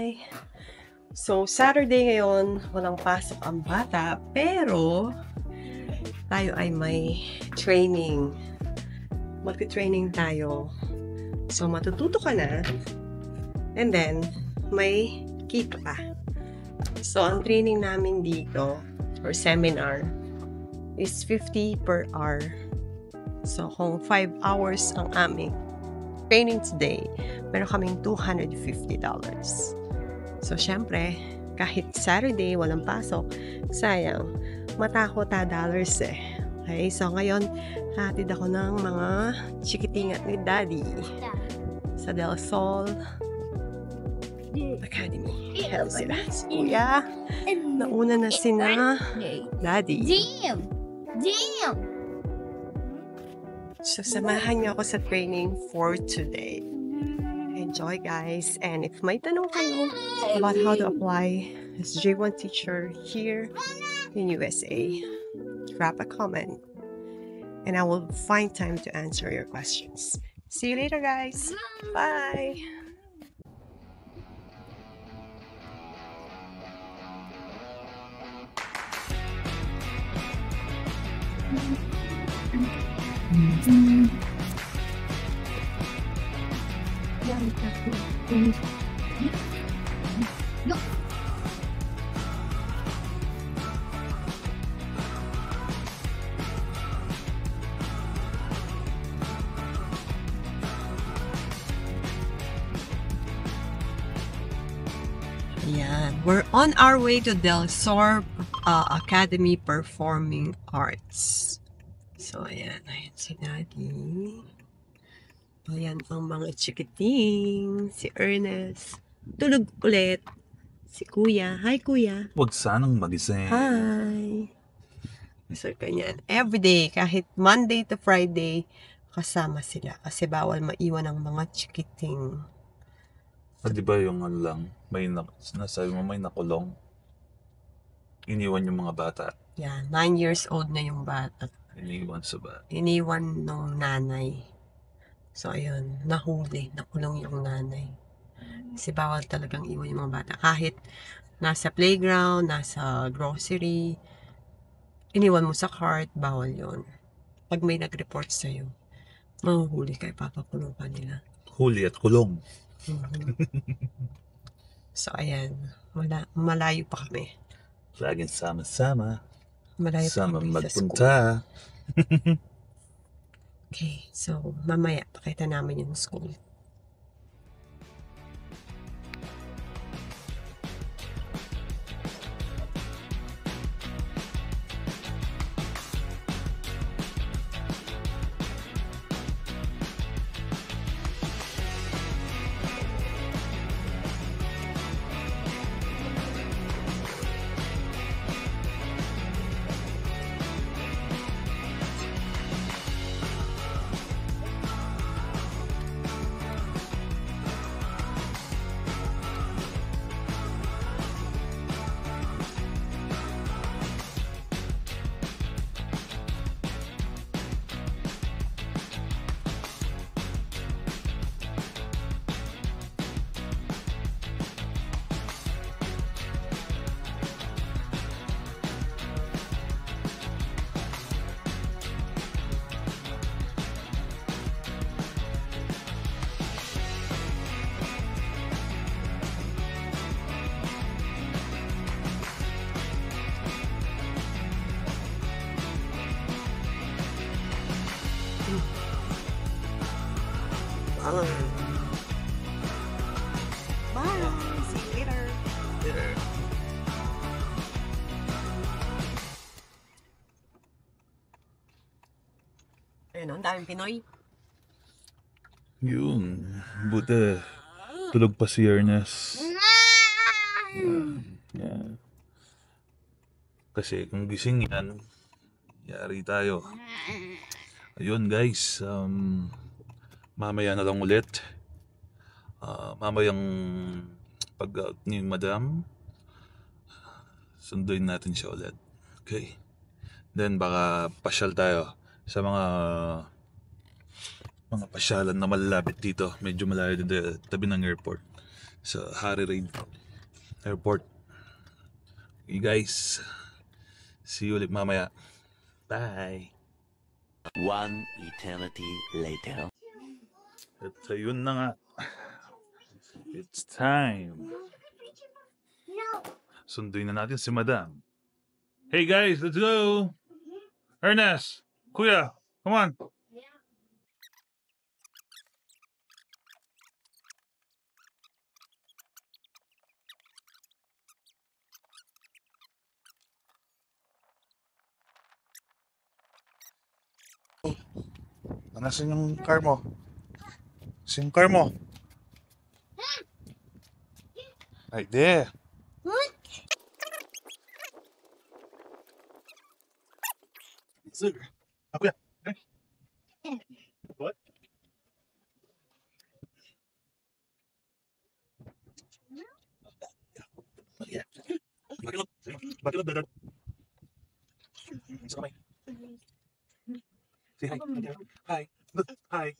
Hi! So, Saturday ngayon, walang pasok ang bata, pero tayo ay may training. Magti-training tayo. So, matututo ka na, and then, may kita pa. So, ang training namin dito, or seminar, is 50 per hour. So, kung 5 hours ang aming training today, meron kaming $250. So, syempre, kahit Saturday, walang pasok, sayang, matakot dollars eh. Okay, so ngayon, hatid ako ng mga chikitingat ni Daddy sa Del Sol Academy. Hello sila. Kuya, nauna na sina Daddy. Damn! So, samahan niyo ako sa training for today. Enjoy, guys. And if may tanong kayo about how to apply as J1 teacher here in USA, drop a comment and I will find time to answer your questions. See you later, guys. Bye! Ayan. We're on our way to Del Sol Academy Performing Arts. So, ayan. Ayan si Daddy. Ayan ang mga chikiting. Si Ernest. Tulog ulit. Si Kuya. Hi, Kuya. Huwag sanang magising. Hi. So, ganyan. Everyday, kahit Monday to Friday, kasama sila. Kasi bawal maiwan ang mga chikiting. Di ba yung ano lang, nasabi mo may nakulong, iniwan yung mga bata. Yeah, 9 years old na yung bata. Iniwan sa bata. Iniwan nung nanay. So, ayun, nahuli, nakulong yung nanay. Kasi bawal talagang iwan yung mga bata. Kahit nasa playground, nasa grocery, iniwan mo sa cart, bawal yon. Pag may nag-report sa'yo, mahuhuli ka, ipapakulong ka nila. Huli at kulong. So, ayan. Malayo pa kami. Laging sama-sama. Malayo pa Sama kami sa school. magpunta. Okay, so mamaya pakita namin yung school. Bye! See you later! Ayun, ang daming Pinoy. Yun. Buti. Tulog pa si Ernest. Yan. Kasi kung gising yan, yari tayo. Ayun guys. Mamaya na lang ulit. Mamayang pag-out ni Madam, sunduin natin siya ulit. Okay. Then baka pasyal tayo sa mga pasyalan na malalapit dito. Medyo malayo din tabi ng airport. Sa Harry Reid. airport. You guys, see you ulit mamaya. Bye! One eternity later. At ayun na nga. It's time. Sunduin na natin si Madam. Hey guys, let's go! Ernest! Kuya! Come on! Nasaan yung car mo? Nasaan yung car mo? Right there. Sir. Kuya. What? Bakit dadan? Sa kamay. Say hi. Hi. Look. Hi.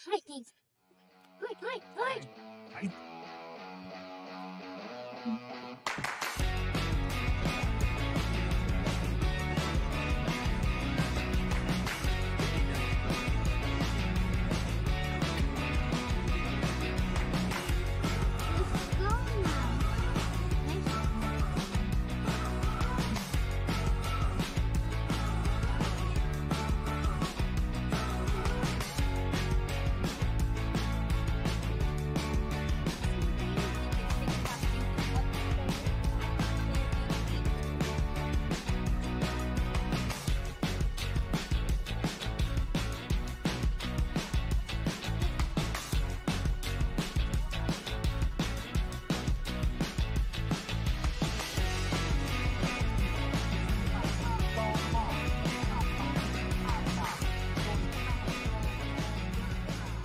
Hi, thanks. Hi. Hi. Let's go now.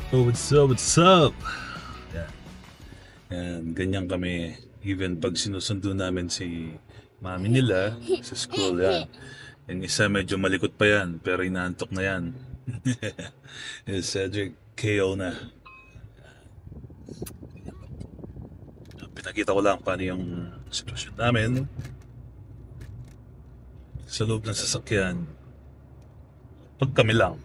Oh, what's up? What's up? Yan. Yan, ganyan kami. Even pag sinusundo namin si mami nila sa school, yan. Yung isa medyo malikot pa yan, pero inaantok na yan. Yung Cedric, KO na. Pinakita ko lang paano yung sitwasyon namin sa loob ng sasakyan. Pag kami lang.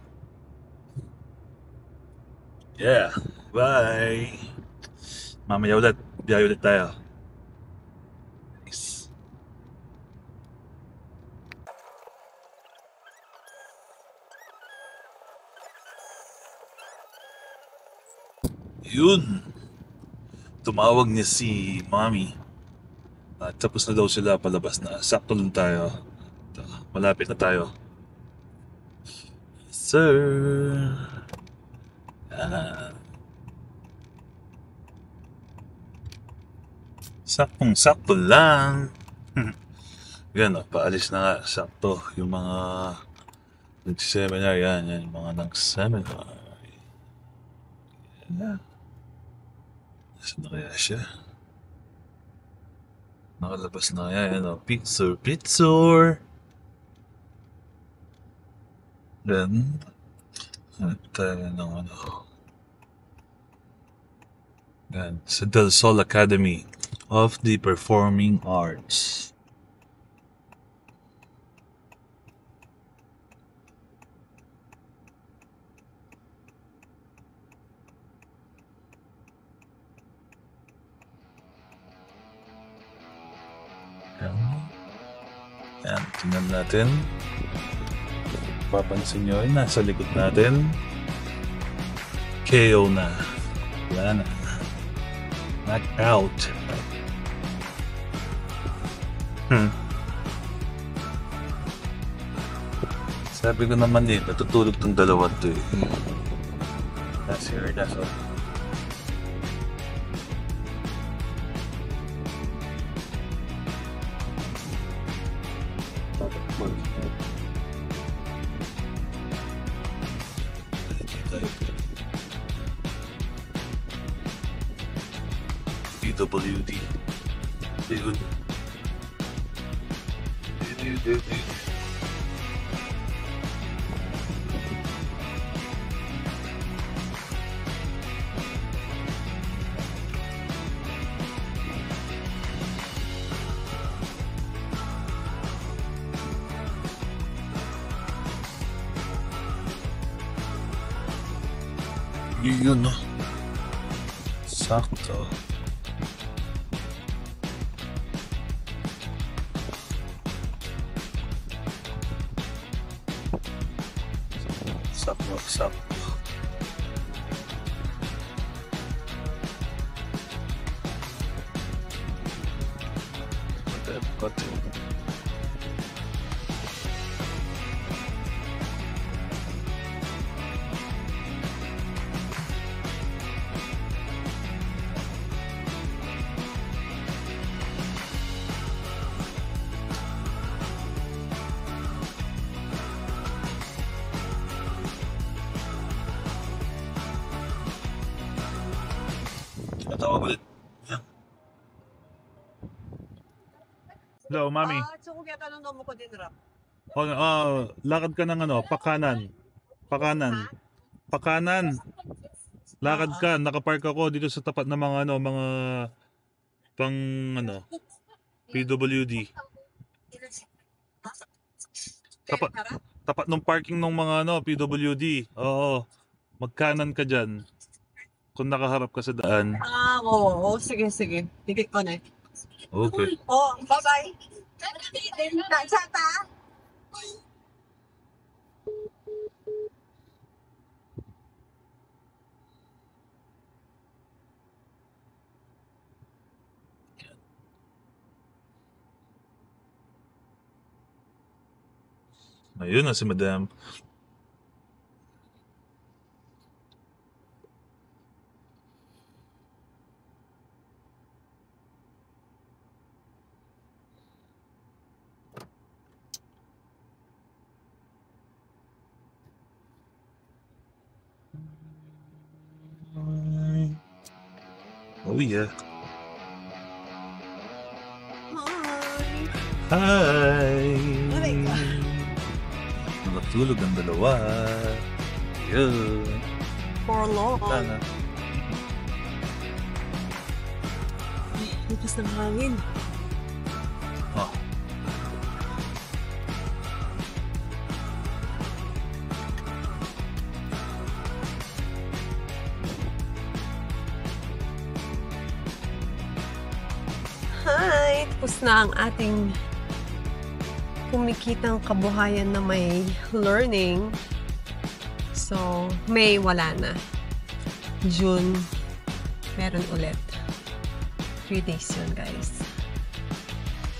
Yeah, bye! Mamaya ulit, biyahe ulit tayo. Peace. Yun! Tumawag niya si Mommy. At tapos na daw sila, palabas na. Sakto lang tayo. Malapit na tayo. Sir! Saktong-sakto lang. Yan, paalis na nga. Sakto. Yung mga nag-seminar, yan. Yung mga nag-seminar. Yan. Nasaan na kaya siya? Nakalabas na kaya. Yan, pizza. Then, tayo ng yan, sa Del Sol Academy of the Performing Arts. Yan, tingnan natin. Papansin nyo, nasa likod natin. KO na. Wala na. Knock out. Sabi ko naman natutulog tong dalawa to eh. That's here, that's all. PWD. Dude. Yun, no? Sakto. Sakto. Kote. Tawag ulit. Hello, mami. So kung kaya tanong mo ko din rap. Lakad ka ng pakanan. Pakanan. Lakad ka, nakapark ako dito sa tapat ng mga mga pang PWD. Tapat ng parking ng mga PWD. Oo. Magkanan ka diyan. Kung nakaharap ka sa daan. Oo. Sige. Tikit ko na. Okay. Oh, bye-bye. Sata. Ayun na si Madam. Oh yeah. Hi. Natulog ang dalawa. Yun. For long. Sana. Lipas ng hangin. Oh. Hi! Tapos na ang ating kumikitang kabuhayan na may learning. So, May wala na. June, meron ulit. 3 days yun, guys.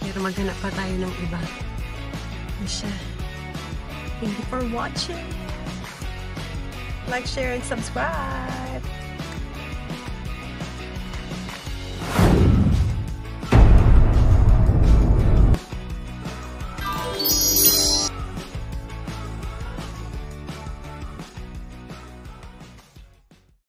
Pero maghanap pa tayo ng iba. Ano siya? Thank you for watching. Like, share, and subscribe.